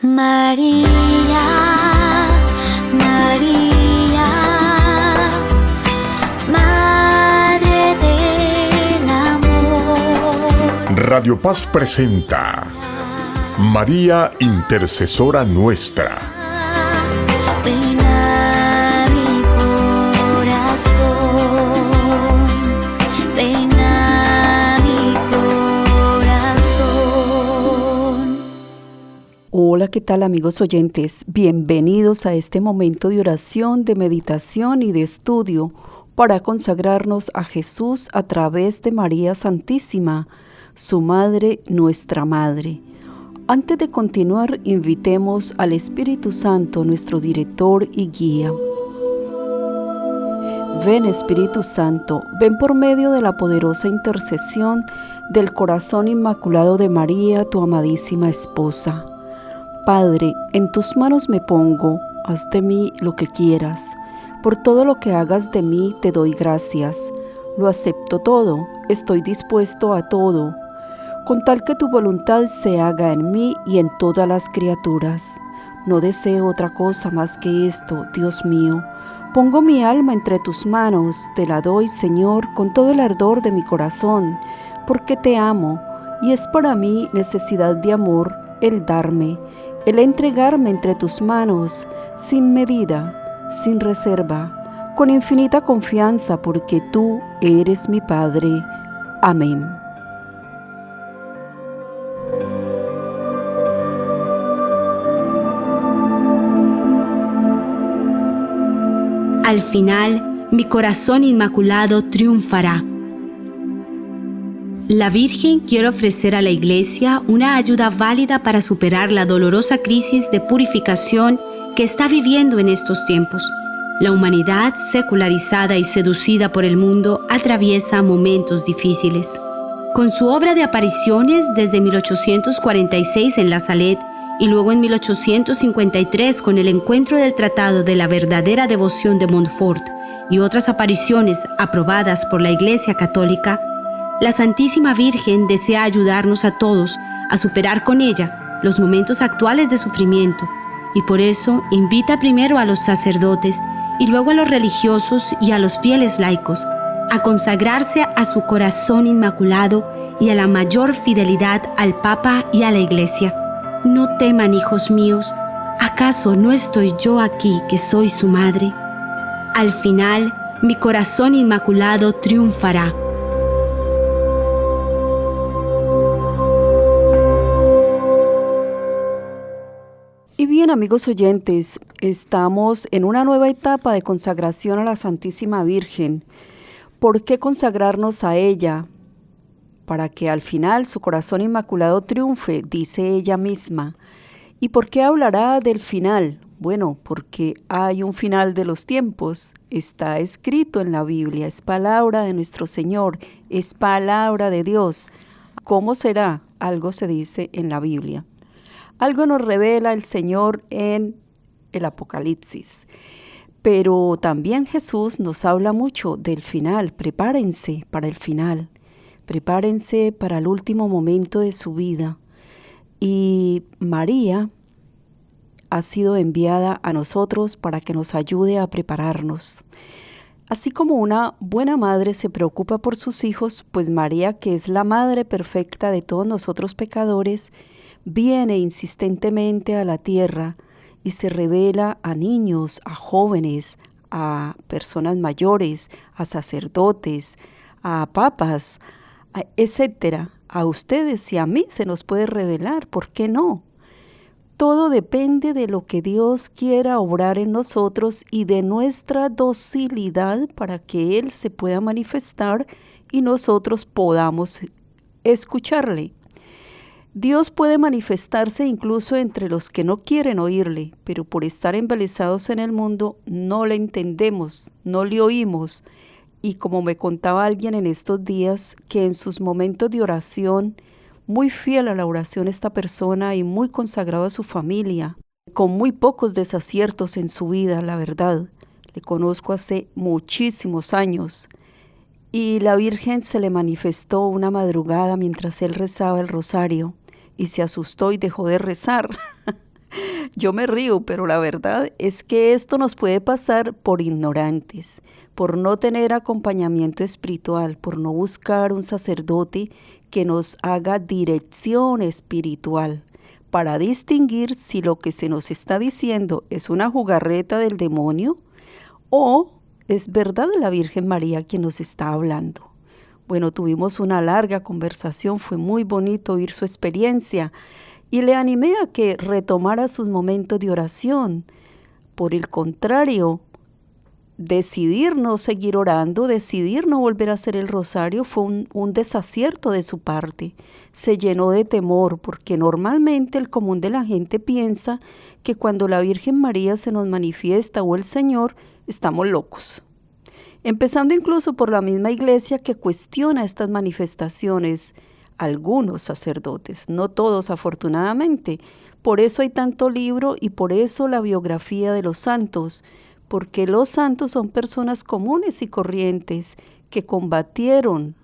María, María, Madre del Amor. Radio Paz presenta María, Intercesora Nuestra. Ven a mi corazón, ven a mi corazón. Hola, ¿qué tal, amigos oyentes? Bienvenidos a este momento de oración, de meditación y de estudio para consagrarnos a Jesús a través de María Santísima, su Madre, nuestra Madre. Antes de continuar, invitemos al Espíritu Santo, nuestro director y guía. Ven, Espíritu Santo, ven por medio de la poderosa intercesión del corazón inmaculado de María, tu amadísima esposa. Padre, en tus manos me pongo, haz de mí lo que quieras. Por todo lo que hagas de mí te doy gracias. Lo acepto todo, estoy dispuesto a todo, con tal que tu voluntad se haga en mí y en todas las criaturas. No deseo otra cosa más que esto, Dios mío. Pongo mi alma entre tus manos, te la doy, Señor, con todo el ardor de mi corazón, porque te amo, y es para mí necesidad de amor el darme, el entregarme entre tus manos, sin medida, sin reserva, con infinita confianza, porque tú eres mi Padre. Amén. Al final, mi corazón inmaculado triunfará. La Virgen quiere ofrecer a la Iglesia una ayuda válida para superar la dolorosa crisis de purificación que está viviendo en estos tiempos. La humanidad, secularizada y seducida por el mundo, atraviesa momentos difíciles. Con su obra de apariciones desde 1846 en La Salette, y luego en 1853 con el encuentro del Tratado de la Verdadera Devoción de Montfort y otras apariciones aprobadas por la Iglesia Católica, la Santísima Virgen desea ayudarnos a todos a superar con ella los momentos actuales de sufrimiento, y por eso invita primero a los sacerdotes y luego a los religiosos y a los fieles laicos a consagrarse a su corazón inmaculado y a la mayor fidelidad al Papa y a la Iglesia. No teman, hijos míos, ¿acaso no estoy yo aquí que soy su madre? Al final, mi corazón inmaculado triunfará. Y bien, amigos oyentes, estamos en una nueva etapa de consagración a la Santísima Virgen. ¿Por qué consagrarnos a ella? Para que al final su corazón inmaculado triunfe, dice ella misma. ¿Y por qué hablará del final? Bueno, porque hay un final de los tiempos, está escrito en la Biblia, es palabra de nuestro Señor, es palabra de Dios. ¿Cómo será? Algo se dice en la Biblia. Algo nos revela el Señor en el Apocalipsis. Pero también Jesús nos habla mucho del final. Prepárense para el final. Prepárense para el último momento de su vida. Y María ha sido enviada a nosotros para que nos ayude a prepararnos. Así como una buena madre se preocupa por sus hijos, pues María, que es la madre perfecta de todos nosotros pecadores, viene insistentemente a la tierra y se revela a niños, a jóvenes, a personas mayores, a sacerdotes, a papas, etcétera. A ustedes y a mí se nos puede revelar, ¿por qué no? Todo depende de lo que Dios quiera obrar en nosotros y de nuestra docilidad para que Él se pueda manifestar y nosotros podamos escucharle. Dios puede manifestarse incluso entre los que no quieren oírle, pero por estar embelesados en el mundo no le entendemos, no le oímos. Y como me contaba alguien en estos días, que en sus momentos de oración, muy fiel a la oración esta persona y muy consagrado a su familia, con muy pocos desaciertos en su vida, la verdad. Le conozco hace muchísimos años. Y la Virgen se le manifestó una madrugada mientras él rezaba el rosario y se asustó y dejó de rezar. Yo me río, pero la verdad es que esto nos puede pasar por ignorantes, por no tener acompañamiento espiritual, por no buscar un sacerdote que nos haga dirección espiritual para distinguir si lo que se nos está diciendo es una jugarreta del demonio o es verdad de la Virgen María quien nos está hablando. Bueno, tuvimos una larga conversación, fue muy bonito oír su experiencia y le animé a que retomara sus momentos de oración. Por el contrario, decidir no seguir orando, decidir no volver a hacer el rosario fue un desacierto de su parte. Se llenó de temor porque normalmente el común de la gente piensa que cuando la Virgen María se nos manifiesta o el Señor, estamos locos. Empezando incluso por la misma iglesia que cuestiona estas manifestaciones, algunos sacerdotes, no todos afortunadamente. Por eso hay tanto libro y por eso la biografía de los santos, porque los santos son personas comunes y corrientes que combatieron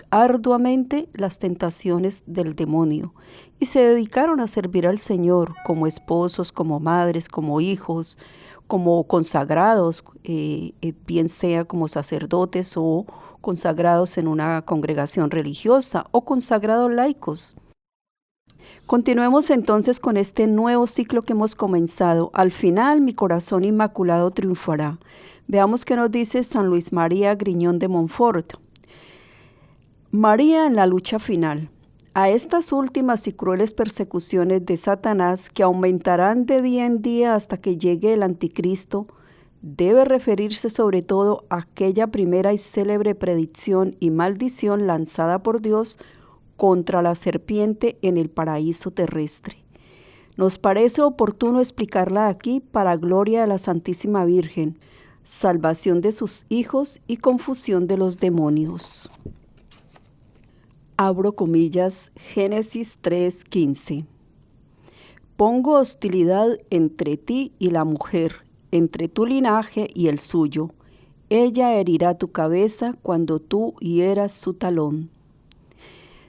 arduamente las tentaciones del demonio y se dedicaron a servir al Señor como esposos, como madres, como hijos, como consagrados, bien sea como sacerdotes o consagrados en una congregación religiosa o consagrados laicos. Continuemos entonces con este nuevo ciclo que hemos comenzado. Al final, mi corazón inmaculado triunfará. Veamos qué nos dice San Luis María Griñón de Montfort. María en la lucha final. A estas últimas y crueles persecuciones de Satanás, que aumentarán de día en día hasta que llegue el anticristo, debe referirse sobre todo a aquella primera y célebre predicción y maldición lanzada por Dios contra la serpiente en el paraíso terrestre. Nos parece oportuno explicarla aquí para gloria de la Santísima Virgen, salvación de sus hijos y confusión de los demonios. Abro comillas, Génesis 3:15. Pongo hostilidad entre ti y la mujer, entre tu linaje y el suyo. Ella herirá tu cabeza cuando tú hieras su talón.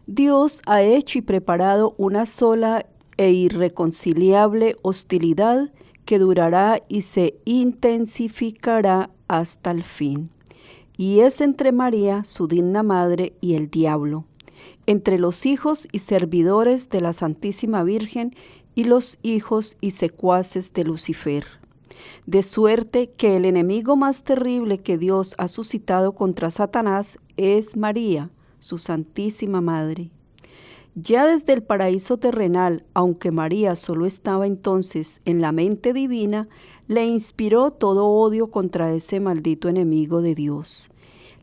Dios ha hecho y preparado una sola e irreconciliable hostilidad que durará y se intensificará hasta el fin. Y es entre María, su digna madre, y el diablo, entre los hijos y servidores de la Santísima Virgen y los hijos y secuaces de Lucifer. De suerte que el enemigo más terrible que Dios ha suscitado contra Satanás es María, su Santísima Madre. Ya desde el paraíso terrenal, aunque María solo estaba entonces en la mente divina, le inspiró todo odio contra ese maldito enemigo de Dios.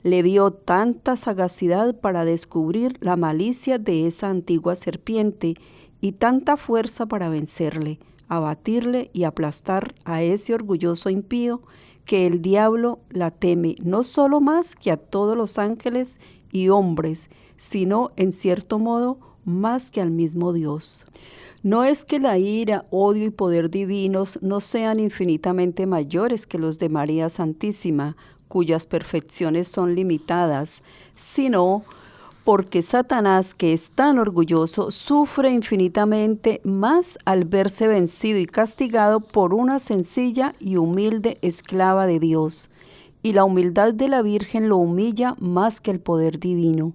Le dio tanta sagacidad para descubrir la malicia de esa antigua serpiente y tanta fuerza para vencerle, abatirle y aplastar a ese orgulloso impío que el diablo la teme no solo más que a todos los ángeles y hombres, sino en cierto modo más que al mismo Dios. No es que la ira, odio y poder divinos no sean infinitamente mayores que los de María Santísima, cuyas perfecciones son limitadas, sino porque Satanás, que es tan orgulloso, sufre infinitamente más al verse vencido y castigado por una sencilla y humilde esclava de Dios. Y la humildad de la Virgen lo humilla más que el poder divino,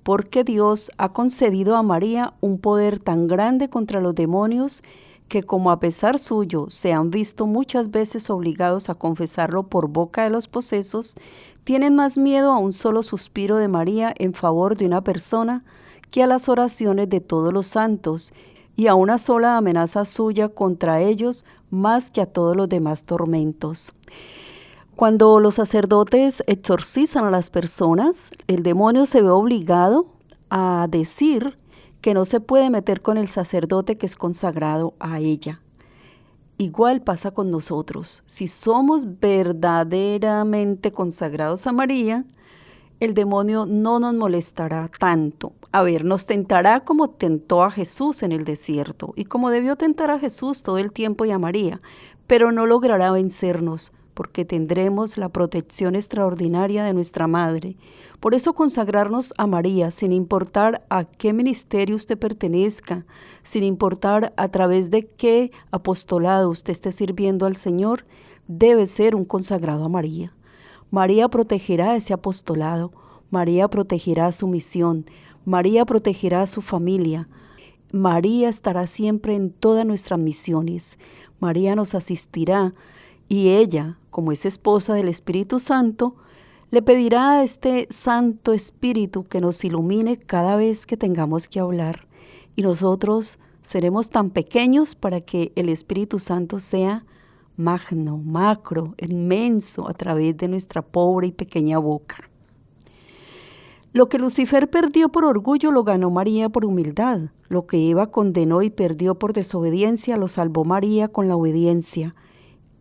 porque Dios ha concedido a María un poder tan grande contra los demonios que, como a pesar suyo se han visto muchas veces obligados a confesarlo por boca de los posesos, tienen más miedo a un solo suspiro de María en favor de una persona que a las oraciones de todos los santos y a una sola amenaza suya contra ellos más que a todos los demás tormentos. Cuando los sacerdotes exorcizan a las personas, el demonio se ve obligado a decir que no se puede meter con el sacerdote que es consagrado a ella. Igual pasa con nosotros. Si somos verdaderamente consagrados a María, el demonio no nos molestará tanto. A ver, nos tentará como tentó a Jesús en el desierto y como debió tentar a Jesús todo el tiempo y a María, pero no logrará vencernos, porque tendremos la protección extraordinaria de nuestra Madre. Por eso consagrarnos a María, sin importar a qué ministerio usted pertenezca, sin importar a través de qué apostolado usted esté sirviendo al Señor, debe ser un consagrado a María. María protegerá ese apostolado, María protegerá su misión, María protegerá a su familia. María estará siempre en todas nuestras misiones. María nos asistirá y ella, como es esposa del Espíritu Santo, le pedirá a este Santo Espíritu que nos ilumine cada vez que tengamos que hablar. Y nosotros seremos tan pequeños para que el Espíritu Santo sea magno, macro, inmenso a través de nuestra pobre y pequeña boca. Lo que Lucifer perdió por orgullo lo ganó María por humildad. Lo que Eva condenó y perdió por desobediencia lo salvó María con la obediencia.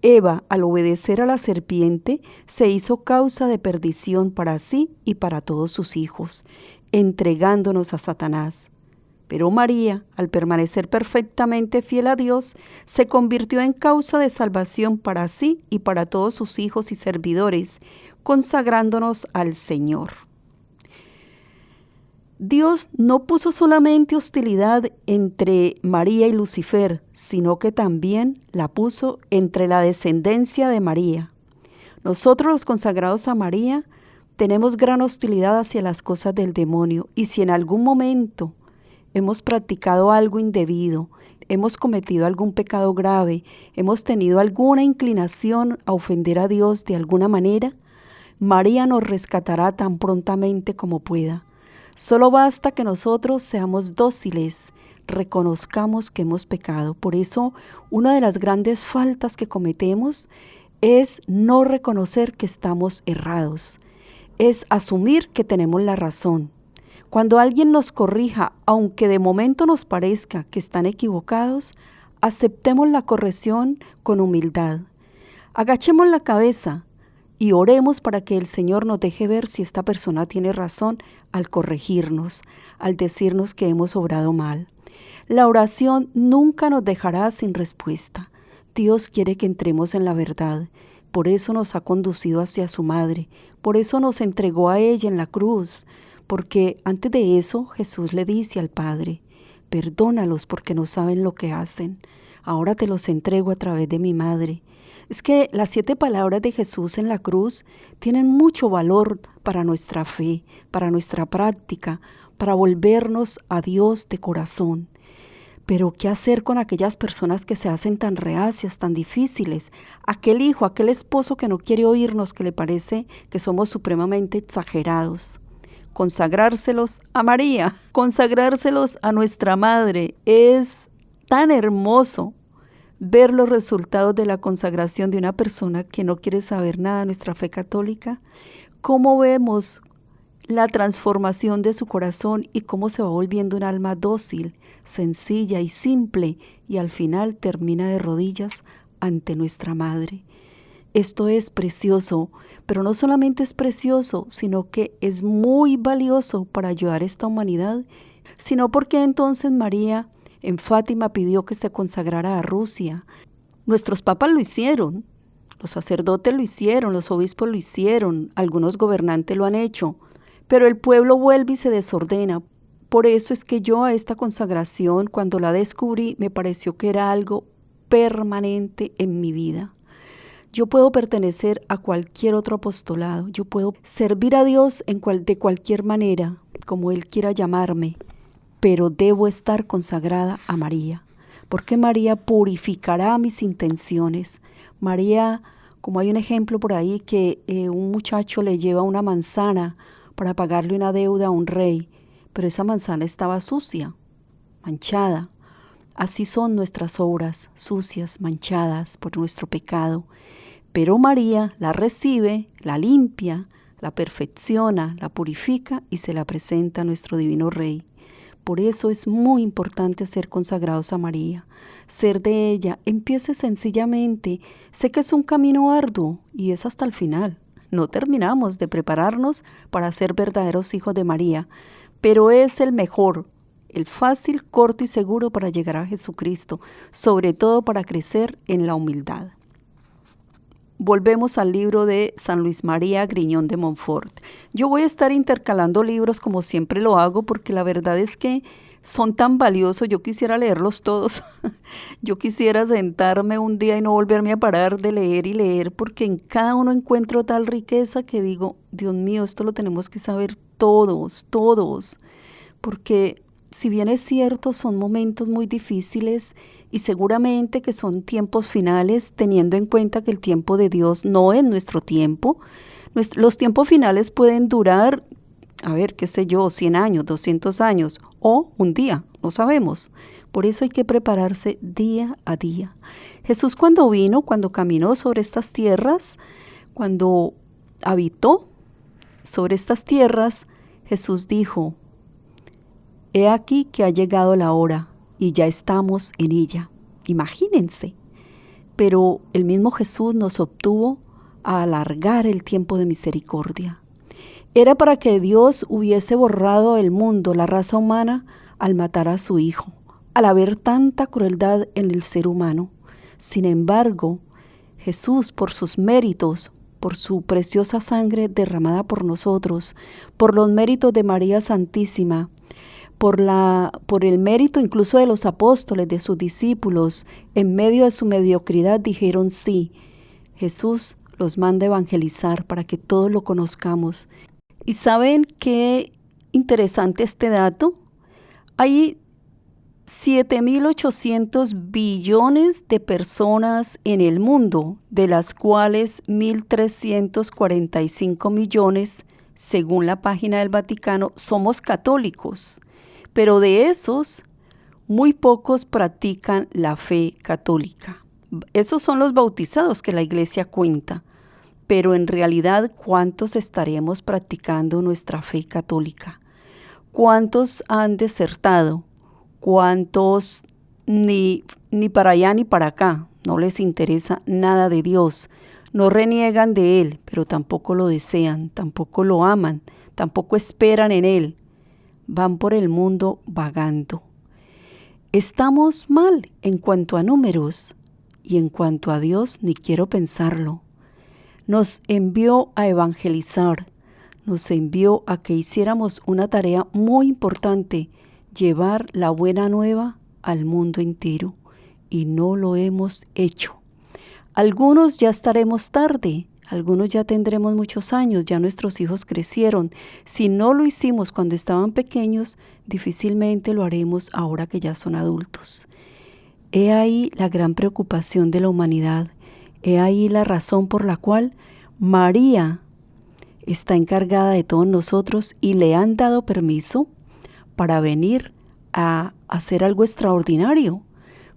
Eva, al obedecer a la serpiente, se hizo causa de perdición para sí y para todos sus hijos, entregándonos a Satanás. Pero María, al permanecer perfectamente fiel a Dios, se convirtió en causa de salvación para sí y para todos sus hijos y servidores, consagrándonos al Señor. Dios no puso solamente hostilidad entre María y Lucifer, sino que también la puso entre la descendencia de María. Nosotros, los consagrados a María, tenemos gran hostilidad hacia las cosas del demonio, y si en algún momento hemos practicado algo indebido, hemos cometido algún pecado grave, hemos tenido alguna inclinación a ofender a Dios de alguna manera, María nos rescatará tan prontamente como pueda. Solo basta que nosotros seamos dóciles, reconozcamos que hemos pecado. Por eso, una de las grandes faltas que cometemos es no reconocer que estamos errados, es asumir que tenemos la razón. Cuando alguien nos corrija, aunque de momento nos parezca que están equivocados, aceptemos la corrección con humildad. Agachemos la cabeza y oremos para que el Señor nos deje ver si esta persona tiene razón al corregirnos, al decirnos que hemos obrado mal. La oración nunca nos dejará sin respuesta. Dios quiere que entremos en la verdad. Por eso nos ha conducido hacia su Madre. Por eso nos entregó a ella en la cruz. Porque antes de eso Jesús le dice al Padre: perdónalos porque no saben lo que hacen. Ahora te los entrego a través de mi Madre. Es que las 7 palabras de Jesús en la cruz tienen mucho valor para nuestra fe, para nuestra práctica, para volvernos a Dios de corazón. Pero ¿qué hacer con aquellas personas que se hacen tan reacias, tan difíciles? Aquel hijo, aquel esposo que no quiere oírnos, que le parece que somos supremamente exagerados. Consagrárselos a María, consagrárselos a nuestra Madre. Es tan hermoso ver los resultados de la consagración de una persona que no quiere saber nada de nuestra fe católica, cómo vemos la transformación de su corazón y cómo se va volviendo un alma dócil, sencilla y simple, y al final termina de rodillas ante nuestra Madre. Esto es precioso, pero no solamente es precioso, sino que es muy valioso para ayudar a esta humanidad, sino porque entonces María en Fátima pidió que se consagrara a Rusia. Nuestros papas lo hicieron, los sacerdotes lo hicieron, los obispos lo hicieron, algunos gobernantes lo han hecho, pero el pueblo vuelve y se desordena. Por eso es que yo a esta consagración, cuando la descubrí, me pareció que era algo permanente en mi vida. Yo puedo pertenecer a cualquier otro apostolado, yo puedo servir a Dios de cualquier manera, como Él quiera llamarme, pero debo estar consagrada a María, porque María purificará mis intenciones. María, como hay un ejemplo por ahí que un muchacho le lleva una manzana para pagarle una deuda a un rey, pero esa manzana estaba sucia, manchada. Así son nuestras obras, sucias, manchadas por nuestro pecado. Pero María la recibe, la limpia, la perfecciona, la purifica y se la presenta a nuestro divino Rey. Por eso es muy importante ser consagrados a María, ser de ella. Empiece sencillamente. Sé que es un camino arduo y es hasta el final. No terminamos de prepararnos para ser verdaderos hijos de María, pero es el mejor, el fácil, corto y seguro para llegar a Jesucristo, sobre todo para crecer en la humildad. volvemos al libro de San Luis María Griñón de Montfort. Yo voy a estar intercalando libros como siempre lo hago porque la verdad es que son tan valiosos, yo quisiera leerlos todos. Yo quisiera sentarme un día y no volverme a parar de leer y leer porque en cada uno encuentro tal riqueza que digo, Dios mío, esto lo tenemos que saber todos, todos. Porque si bien es cierto, son momentos muy difíciles y seguramente que son tiempos finales, teniendo en cuenta que el tiempo de Dios no es nuestro tiempo. Los tiempos finales pueden durar, a ver, qué sé yo, 100 años, 200 años o un día, no sabemos. Por eso hay que prepararse día a día. Jesús cuando vino, cuando caminó sobre estas tierras, cuando habitó sobre estas tierras, Jesús dijo, he aquí que ha llegado la hora y ya estamos en ella. Imagínense. Pero el mismo Jesús nos obtuvo a alargar el tiempo de misericordia. Era para que Dios hubiese borrado el mundo, la raza humana, al matar a su Hijo, al haber tanta crueldad en el ser humano. Sin embargo, Jesús, por sus méritos, por su preciosa sangre derramada por nosotros, por los méritos de María Santísima, por el mérito incluso de los apóstoles, de sus discípulos, en medio de su mediocridad dijeron sí, Jesús los manda a evangelizar para que todos lo conozcamos. ¿Y saben qué interesante este dato? Hay 7.800 billones de personas en el mundo, de las cuales 1.345 millones, según la página del Vaticano, somos católicos. Pero de esos, muy pocos practican la fe católica. Esos son los bautizados que la Iglesia cuenta. Pero en realidad, ¿cuántos estaremos practicando nuestra fe católica? ¿Cuántos han desertado? ¿Cuántos ni para allá ni para acá? No les interesa nada de Dios. No reniegan de Él, pero tampoco lo desean, tampoco lo aman, tampoco esperan en Él. Van por el mundo vagando. Estamos mal en cuanto a números y en cuanto a Dios ni quiero pensarlo. Nos envió a evangelizar, nos envió a que hiciéramos una tarea muy importante, llevar la buena nueva al mundo entero, y no lo hemos hecho. Algunos ya estaremos tarde, algunos ya tendremos muchos años, ya nuestros hijos crecieron. Si no lo hicimos cuando estaban pequeños, difícilmente lo haremos ahora que ya son adultos. He ahí la gran preocupación de la humanidad. He ahí la razón por la cual María está encargada de todos nosotros y le han dado permiso para venir a hacer algo extraordinario.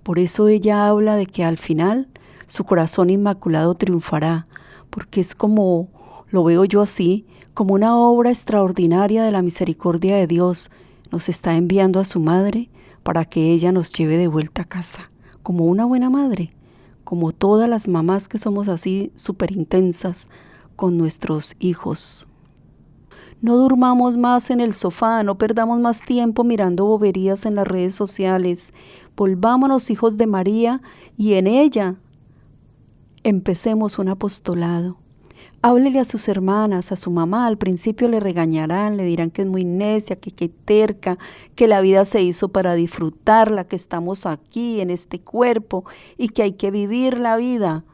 Por eso ella habla de que al final su corazón inmaculado triunfará, porque es como, lo veo yo así, como una obra extraordinaria de la misericordia de Dios. Nos está enviando a su madre para que ella nos lleve de vuelta a casa, como una buena madre. Como todas las mamás que somos así súper intensas con nuestros hijos. No durmamos más en el sofá, no perdamos más tiempo mirando boberías en las redes sociales. Volvámonos hijos de María y en ella empecemos un apostolado. Háblele a sus hermanas, a su mamá. Al principio le regañarán, le dirán que es muy necia, que terca, que la vida se hizo para disfrutarla, que estamos aquí en este cuerpo y que hay que vivir la vida.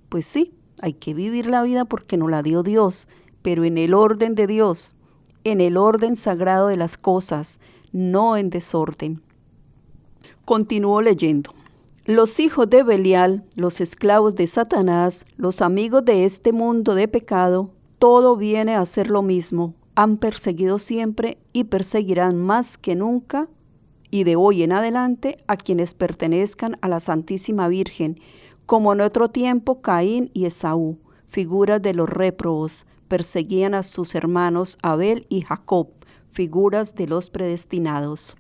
Pues sí, hay que vivir la vida porque nos la dio Dios, pero en el orden de Dios, en el orden sagrado de las cosas, no en desorden. Continúo leyendo. Los hijos de Belial, los esclavos de Satanás, los amigos de este mundo de pecado, todo viene a ser lo mismo. Han perseguido siempre y perseguirán más que nunca, y de hoy en adelante, a quienes pertenezcan a la Santísima Virgen, como en otro tiempo Caín y Esaú, figuras de los réprobos, perseguían a sus hermanos Abel y Jacob, figuras de los predestinados.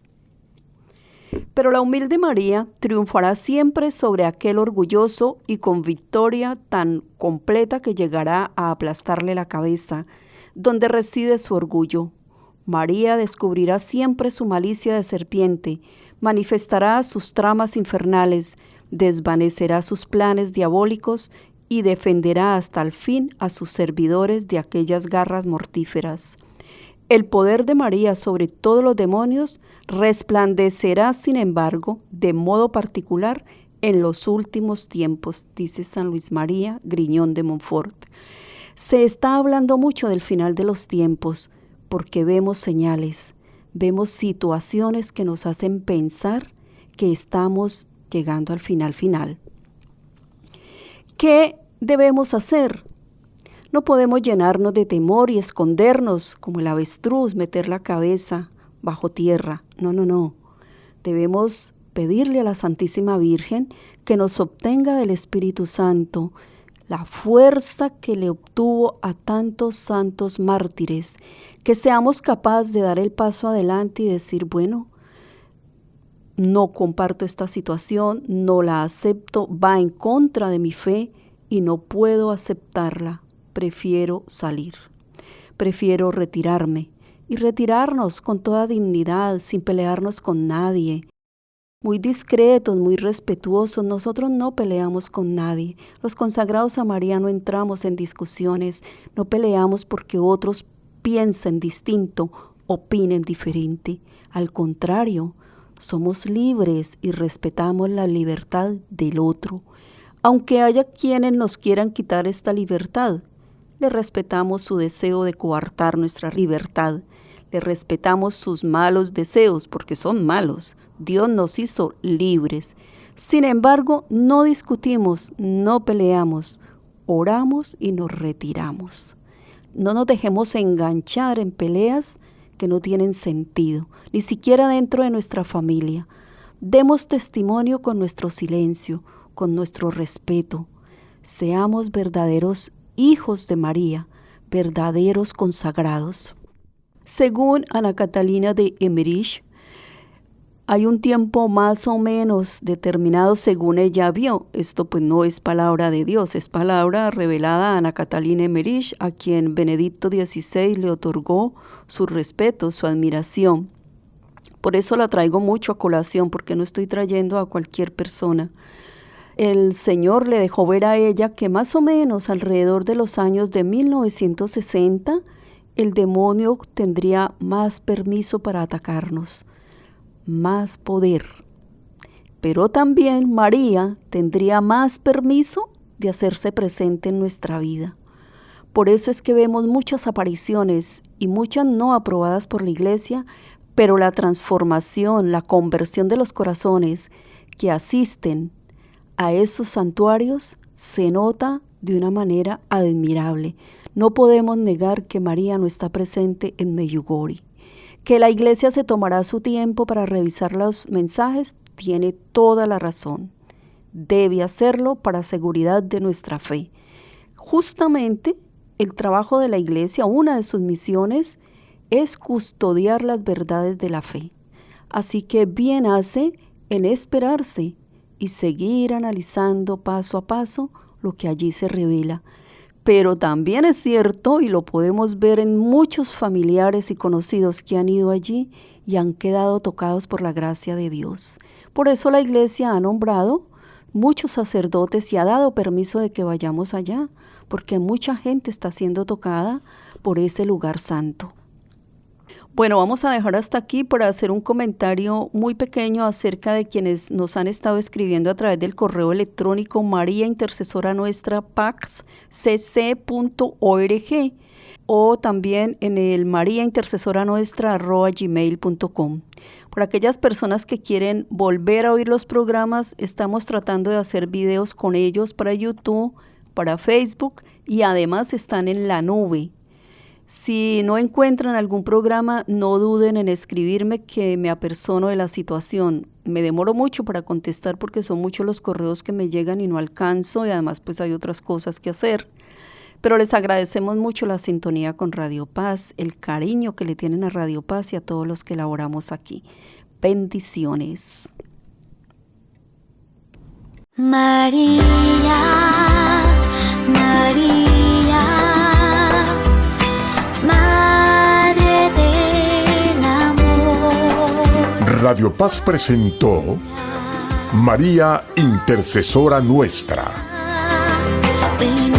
Pero la humilde María triunfará siempre sobre aquel orgulloso y con victoria tan completa que llegará a aplastarle la cabeza, donde reside su orgullo. María descubrirá siempre su malicia de serpiente, manifestará sus tramas infernales, desvanecerá sus planes diabólicos y defenderá hasta el fin a sus servidores de aquellas garras mortíferas. El poder de María sobre todos los demonios resplandecerá, sin embargo, de modo particular en los últimos tiempos, dice San Luis María Griñón de Montfort. Se está hablando mucho del final de los tiempos porque vemos señales, vemos situaciones que nos hacen pensar que estamos llegando al final. ¿Qué debemos hacer? No podemos llenarnos de temor y escondernos como el avestruz, meter la cabeza bajo tierra. No. Debemos pedirle a la Santísima Virgen que nos obtenga del Espíritu Santo la fuerza que le obtuvo a tantos santos mártires, que seamos capaces de dar el paso adelante y decir, bueno, no comparto esta situación, no la acepto, va en contra de mi fe y no puedo aceptarla. Prefiero salir, prefiero retirarme y retirarnos con toda dignidad, sin pelearnos con nadie. Muy discretos, muy respetuosos, nosotros no peleamos con nadie. Los consagrados a María no entramos en discusiones, no peleamos porque otros piensen distinto, opinen diferente. Al contrario, somos libres y respetamos la libertad del otro. Aunque haya quienes nos quieran quitar esta libertad, le respetamos su deseo de coartar nuestra libertad. Le respetamos sus malos deseos, porque son malos. Dios nos hizo libres. Sin embargo, no discutimos, no peleamos, oramos y nos retiramos. No nos dejemos enganchar en peleas que no tienen sentido, ni siquiera dentro de nuestra familia. Demos testimonio con nuestro silencio, con nuestro respeto. Seamos verdaderos hijos de María, verdaderos consagrados. Según Ana Catalina de Emmerich, hay un tiempo más o menos determinado según ella vio. Esto pues no es palabra de Dios, es palabra revelada a Ana Catalina Emmerich, a quien Benedicto XVI le otorgó su respeto, su admiración. Por eso la traigo mucho a colación, porque no estoy trayendo a cualquier persona. El Señor le dejó ver a ella que más o menos alrededor de los años de 1960, el demonio tendría más permiso para atacarnos, más poder. Pero también María tendría más permiso de hacerse presente en nuestra vida. Por eso es que vemos muchas apariciones y muchas no aprobadas por la Iglesia, pero la transformación, la conversión de los corazones que asisten a esos santuarios se nota de una manera admirable. No podemos negar que María no está presente en Medjugorje. Que la Iglesia se tomará su tiempo para revisar los mensajes, tiene toda la razón. Debe hacerlo para seguridad de nuestra fe. Justamente el trabajo de la Iglesia, una de sus misiones, es custodiar las verdades de la fe. Así que bien hace en esperarse y seguir analizando paso a paso lo que allí se revela. Pero también es cierto, y lo podemos ver en muchos familiares y conocidos que han ido allí y han quedado tocados por la gracia de Dios. Por eso la Iglesia ha nombrado muchos sacerdotes y ha dado permiso de que vayamos allá, porque mucha gente está siendo tocada por ese lugar santo. Bueno, vamos a dejar hasta aquí para hacer un comentario muy pequeño acerca de quienes nos han estado escribiendo a través del correo electrónico María Intercesora Nuestra pax.cc.org o también en el mariaintercesoranuestra@gmail.com. Por aquellas personas que quieren volver a oír los programas, estamos tratando de hacer videos con ellos para YouTube, para Facebook y además están en la nube. Si no encuentran algún programa, no duden en escribirme que me apersono de la situación. Me demoro mucho para contestar porque son muchos los correos que me llegan y no alcanzo y además pues hay otras cosas que hacer. Pero les agradecemos mucho la sintonía con Radio Paz, el cariño que le tienen a Radio Paz y a todos los que laboramos aquí. Bendiciones. María, María, Madre del Amor. Radio Paz presentó María Intercesora Nuestra. Ven